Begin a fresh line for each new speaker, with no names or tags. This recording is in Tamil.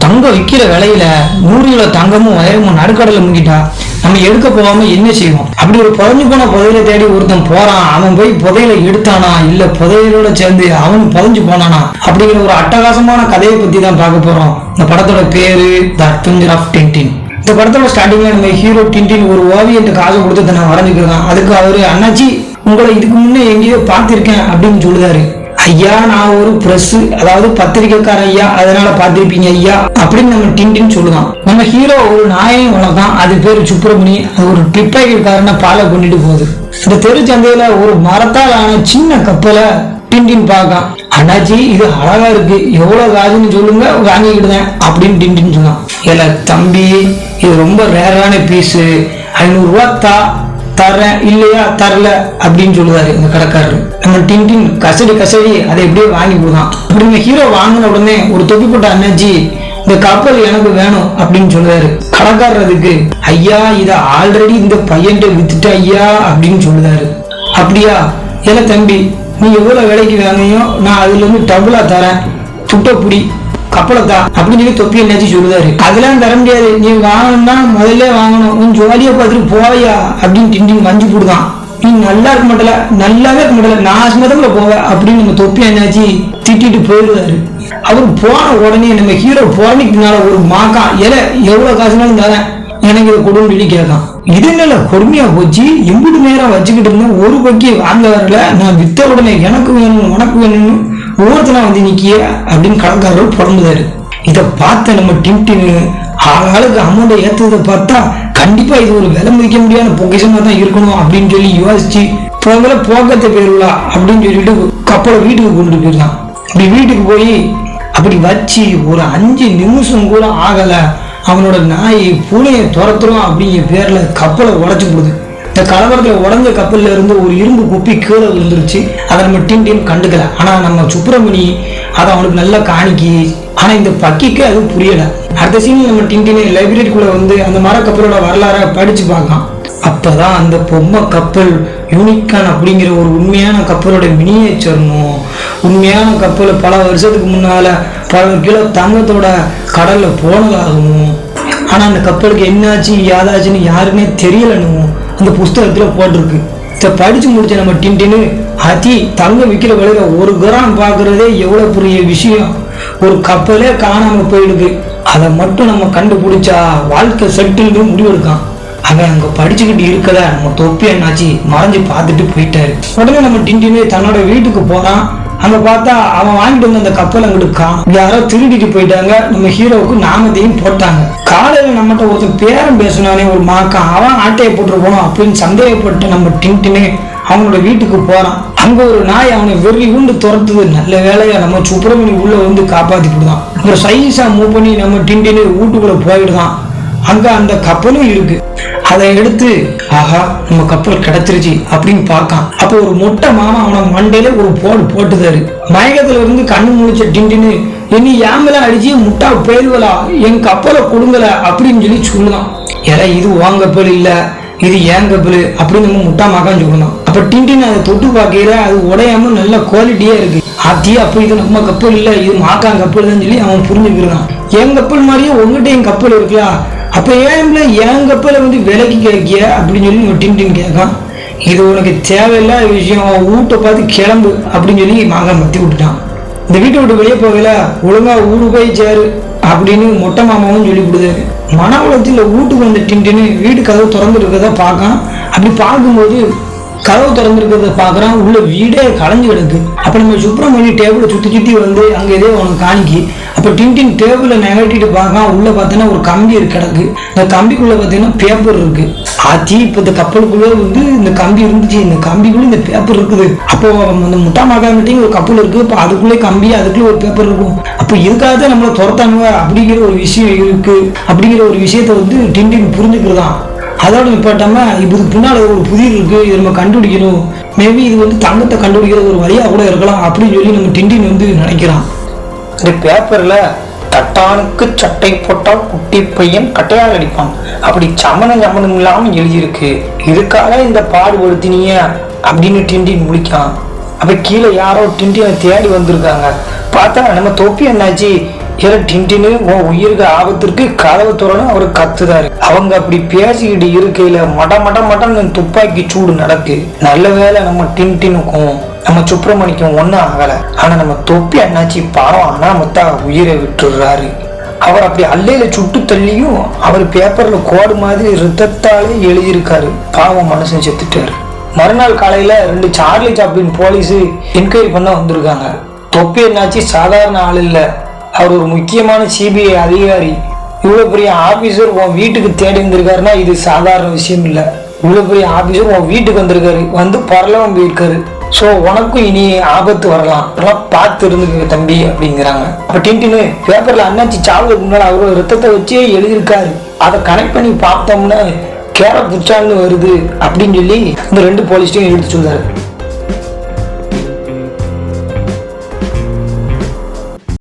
தங்கம் விற்கிற விலையில 100 கிலோ தங்கமும் வைரமும் நடுக்கடல முங்கிட்டா நம்ம எடுக்க போகாம என்ன செய்வோம்? அப்படி ஒரு புதைஞ்சு போன புதையில தேடி ஒருத்தன் போறான். அவன் போய் புதையில எடுத்தானா இல்ல புதையலோட சேர்ந்து அவன் புதைஞ்சு போனானா அப்படிங்கிற ஒரு அட்டகாசமான கதையை பத்தி தான் பார்க்க போறோம். இந்த படத்தோட பேரு தி அட்வென்ச்சர் ஆஃப் டின்டின். இந்த படத்தோட ஸ்டார்டிங்ல நம்ம ஹீரோ டின்டின் ஒரு ஓவியன்ட்டு காசை கொடுத்து நான் வரைஞ்சுக்கிறேன். அதுக்கு அவரு, அண்ணாச்சி உங்களை இதுக்கு முன்னே எங்கேயோ பார்த்திருக்கேன் அப்படின்னு சொல்லுதாரு. ஐயா நான் ஒரு பிரஸ், அதாவது பத்திரிக்கைக்கார ஐயா, அதனால பார்த்திருப்பீங்க ஐயா அப்படின்னு நம்ம டின்டின் சொல்லுதான். நம்ம ஹீரோ ஒரு நாயையும் வளர்த்தான், அது பேரு சுப்பிரமணி. அது ஒரு பிப்பைக்காரனை ஃபாலோ பண்ணிட்டு போகுது. இந்த தெரு சந்தையில ஒரு மரத்தால் ஆன சின்ன கப்பலை டின்டின் பார்க்கான். அண்ணாச்சி இது அழகா இருக்கு, எவ்வளவு காசுன்னு சொல்லுங்க வாங்கிக்கிடுதேன் அப்படின்னு டின்டின் சொன்னான். இல்ல தம்பி இது ரொம்ப ரேரான பீஸு, 500 ரூபா தரேன் இல்லையா தரல அப்படின்னு சொல்லுவாரு இந்த கடைக்காரரு. நம்ம டின்டின் கசடி அதை எப்படியே வாங்கி கொடுத்தான். அப்படி ஹீரோ வாங்கின உடனே ஒரு தொப்பி போட்ட அண்ணாச்சி இந்த கப்பல் எனக்கு வேணும் அப்படின்னு சொல்லுவாரு. கடைக்காரர் அதுக்கு, ஐயா இத ஆல்ரெடி இந்த பையன்கிட்ட வித்துட்ட ஐயா அப்படின்னு சொல்லுவாரு. அப்படியா? ஏல தம்பி நீ எவ்வளவு விலைக்கு வாங்கியோ நான் அதுல இருந்து டபுளா தரேன், துட்டப்புடி கப்பலத்தா அப்படின்னு சொல்லி தொப்பி என்னாச்சு சொல்லுதாரு. அதெல்லாம் தர முடியாது, நீ வாங்கணும்னா முதல்ல வாங்கணும், உன் ஜோலியை பார்த்துட்டு போவையா அப்படின்னு டின்டின் மஞ்சு போடுதான். நீ நல்லா இருக்க மாட்டல, நல்லாவே இருக்க மாட்டல, நான் சுமதம்ல போவ அப்படின்னு நம்ம தொப்பி என்னாச்சு திட்டிட்டு போயிடுவாரு. அவரு போன உடனே நம்ம ஹீரோ போறதுக்கு பின்னால ஒரு மாக்கா, எவ்வளவு காசுனாலும் தரேன் எனக்கு இதை கொடுன்னு சொல்லி கேட்கான். இது என்ன கொடுமையா போச்சு, எம்புட்டு நேரம் வச்சுக்கிட்டு இருந்தேன், ஒரு பக்கி வாங்க வரல, நான் வித்த உடனே எனக்கு வேணும் உனக்கு வேணும்னு ஒவ்வொருத்தனா வந்து நிக்கிய அப்படின்னு கடைக்காரர் புலம்புதாரு. இதை பார்த்த நம்ம டின்டின் ஆளுக்கு அமௌண்ட்டை ஏற்றதை பார்த்தா கண்டிப்பா இது ஒரு விலை மதிக்க முடியாத பொக்கிஷமா தான் இருக்கணும் அப்படின்னு சொல்லி யோசிச்சு போக்கத்தை போயிடலா அப்படின்னு சொல்லிட்டு கப்பலை வீட்டுக்கு கொண்டு போயிடலாம். அப்படி வீட்டுக்கு போய் அப்படி வச்சு ஒரு 5 நிமிஷம் கூட ஆகல, அவனோட நாய் பூனையை துரத்துறோம் அப்படிங்கிற பேர்ல கப்பலை உடைச்சு போடுது. இந்த கலவரத்துல உடஞ்ச கப்பல்ல இருந்து ஒரு இரும்பு குப்பி கீழே விழுந்துருச்சு. அதை நம்ம டின்டின் கண்டுக்கல. ஆனா நம்ம சுப்பிரமணி அதை அவனுக்கு நல்லா காணிக்கி. ஆனா இந்த பக்கிக்கு அது புரியல. அடுத்த சீன் நம்ம டின்டின் லைப்ரரிக்குள்ள வந்து அந்த மர கப்பலோட வரலாற படிச்சு பார்க்கலாம். அப்பதான் அந்த பொம்மை கப்பல் யூனிகான் அப்படிங்கிற ஒரு உண்மையான கப்பலோட மினியேச்சர்னும், உண்மையான கப்பல் பல வருஷத்துக்கு முன்னால பல கிலோ தங்கத்தோட கடல்ல போனதாகவும், ஆனா அந்த கப்பலுக்கு என்னாச்சு யாதாச்சுன்னு யாருன்னே தெரியலன்னு அந்த புஸ்தகத்துல போட்டிருக்கு. இதை படிச்சு முடிச்ச நம்ம டின்டின், தங்கம் விற்கிற விலையில 1 கிராம் பாக்குறதே எவ்வளவு பெரிய விஷயம், ஒரு கப்பலே காணாம போயிடுது, அதை மட்டும் நம்ம கண்டுபிடிச்சா வாழ்க்கை செட்டில்னு முடிவெடுக்கான். அவன் அங்க படிச்சுக்கிட்டு இருக்கத நம்ம தொப்பி என்னாச்சு மறைஞ்சு பார்த்துட்டு போயிட்டாரு. உடனே நம்ம டின்டின் தன்னோட வீட்டுக்கு போறான். அங்க பார்த்தா அவன் வாங்கிட்டு வந்து அந்த கப்பல் அங்கிட்டு காணும், யாரோ திருடிட்டு போயிட்டாங்க. நம்ம ஹீரோவுக்கு நாமத்தையும் போட்டாங்க. காலையில நம்மகிட்ட ஒருத்தன் பேரம் பேசினானே ஒரு மாக்கா, அவன் ஆட்டையை போட்டு போனோம் அப்படின்னு சந்தேகப்பட்டு நம்ம டின்டின் அவனோட வீட்டுக்கு போறான். அங்க ஒரு நாய் அவனை வெறி உண்டு துரத்துது. நல்ல வேலையா நம்ம சுப்பிரமணி உள்ள வந்து காப்பாத்தி போடுதான். அப்புறம் சைஸா மூவ் பண்ணி நம்ம டின்டின் வீட்டுக்குள்ள போயிடுதான். அங்க அந்த கப்பலும் இருக்கு. அதை எடுத்து ஆஹா நம்ம கப்பல் கிடைச்சிருச்சு அப்படின்னு பார்க்கான். அப்போ ஒரு மொட்டை மாமா அவனை மண்டையில ஒரு போட்டுதாரு. மயக்கத்துல இருந்து கண்ணு முழிச்ச டின்டின், இனி ஏமல அடிச்சு முட்டா போயிடுவலா, என் கப்பலை கொடுங்கல அப்படின்னு சொல்லி சொல்லுதான். இது உன் கப்பல் இல்ல, இது ஏன் கப்பல் அப்படின்னு நம்ம முட்டா மாக்கான்னு சொல்லலாம். அப்ப டின்டின் அதை தொட்டு பார்க்கையில அது உடையாம நல்ல குவாலிட்டியா இருக்கு. அப்ப இது நம்ம கப்பல் இல்ல, இது மாக்கா கப்பல் தான் சொல்லி அவன் புரிஞ்சுக்கிறான். என் கப்பல் மாதிரியே உங்ககிட்ட என் கப்பல் இருக்கலாம், அப்ப ஏன்ல என் கப்பலை வந்து விலைக்கு கேட்கிய அப்படின்னு சொல்லி நம்ம டின்டின் கேட்கான். இது உனக்கு தேவையில்லாத விஷயம், வீட்டை பார்த்து கிளம்பு அப்படின்னு சொல்லி மாங்கா மத்தி விட்டுட்டான். இந்த வீட்டை விட்டு வெளியே போகல, ஒழுங்கா ஊரு போய் சேரு அப்படின்னு மொட்டை மாமாவும் சொல்லி கொடுத்தாரு. மன உலகத்தில் வீட்டுக்கு வந்த டின்டின் வீடு கதவு திறந்து இருக்கிறத பார்க்கான். அப்படி பார்க்கும்போது கதவு திறந்துருக்கிறத பாக்குறான், உள்ள வீடே களைஞ்சு கிடக்கு. அப்ப நம்ம சுப்பிரமணி டேபிளை சுத்தி வந்து அங்க ஏதோ அவனுக்கு காணிக்கி. அப்ப டின்டின் டேபிளை நகட்டிட்டு பார்க்கான், உள்ள பார்த்தீங்கன்னா ஒரு கம்பி கிடக்கு. இந்த கம்பிக்குள்ள பார்த்தீங்கன்னா பேப்பர் இருக்கு. இப்ப இந்த கப்பலுக்குள்ள வந்து இந்த கம்பி இருந்துச்சு, இந்த கம்பிக்குள்ள இந்த பேப்பர் இருக்குது. அப்போ அந்த முட்டா மாக்காங்கிட்டையும் ஒரு கப்பல் இருக்கு, இப்போ அதுக்குள்ளே கம்பி அதுக்குள்ளே ஒரு பேப்பர் இருக்கும். அப்போ இதுக்காக நம்மளை துரத்தானுவ அப்படிங்கிற ஒரு விஷயம் இருக்கு. அப்படிங்கிற ஒரு விஷயத்த வந்து டின்டின் புரிஞ்சுக்கிறதான். அதோட நிப்பாட்டாம இதுக்கு பின்னால ஒரு புதிர் இருக்கு, இது நம்ம கண்டுபிடிக்கணும், மேபி இது வந்து தங்கத்தை கண்டுபிடிக்கிற ஒரு வழியா கூட இருக்கலாம் அப்படின்னு சொல்லி நம்ம டின்டின் வந்து நினைக்கிறான். இந்த பேப்பர்ல தட்டானுக்கு சட்டை போட்டால் குட்டி பையன் கட்டையால் அடிப்பான் அப்படி சமணம் இல்லாம எழுதியிருக்கு. இதுக்காக இந்த பாடுபடுத்தினிய அப்படின்னு டின்டின் முடிக்கான். அப்ப கீழே யாரோ டின்டினை தேடி வந்திருக்காங்க. பார்த்தா நம்ம தொப்பி என்னாச்சு ஏன்னா டின்டின்னு உன் உயிருக்கு ஆபத்திற்கு கதவை திறன்னு அவரு கத்துதாரு. அவங்க அப்படி பேசிக்கிட்டு இருக்கையில மட்டன்னு துப்பாக்கி சூடு நடக்கு. நல்ல வேலை நம்ம டின்டினுக்கும் நம்ம சுப்பிரமணிக்கும் ஒன்றும் ஆகலை. ஆனா நம்ம தொப்பி அண்ணாச்சி பாவம் அனாமத்தா உயிரை விட்டுடுறாரு. அவர் அப்படி அல்லையில சுட்டு தள்ளியும் அவர் பேப்பர்ல கோடு மாதிரி ரத்தத்தாலே எழுதியிருக்காரு. பாவம் மனுஷன் செத்துட்டாரு. மறுநாள் காலையில 2 சார்லி சாப்ளின் போலீஸ் என்கொயரி பண்ண வந்திருக்காங்க. தொப்பி என்னாச்சு சாதாரண ஆள் இல்லை, அவர் ஒரு முக்கியமான சிபிஐ அதிகாரி. இவ்வளவு பெரிய ஆபீசர் உன் வீட்டுக்கு தேடி வந்திருக்காருன்னா இது சாதாரண விஷயம் இல்லை. இவ்வளவு பெரிய ஆபீசர் உன் வீட்டுக்கு வந்திருக்காரு, வந்து பரலவும் போயிருக்காரு. ஸோ உனக்கும் இனி ஆபத்து வரலாம், பார்த்து இருந்துக்க தம்பி அப்படிங்கிறாங்க. அப்போ டின்டின்னு பேப்பர்ல அண்ணாச்சி சாவுக்கு முன்னாடி அவரோட ரத்தத்தை வச்சே எழுதியிருக்காரு. அதை கனெக்ட் பண்ணி பார்த்தோம்னா கேர புச்சான்னு வருது அப்படின்னு சொல்லி இந்த 2 போலீஸ்டையும் எடுத்து சொல்றாரு.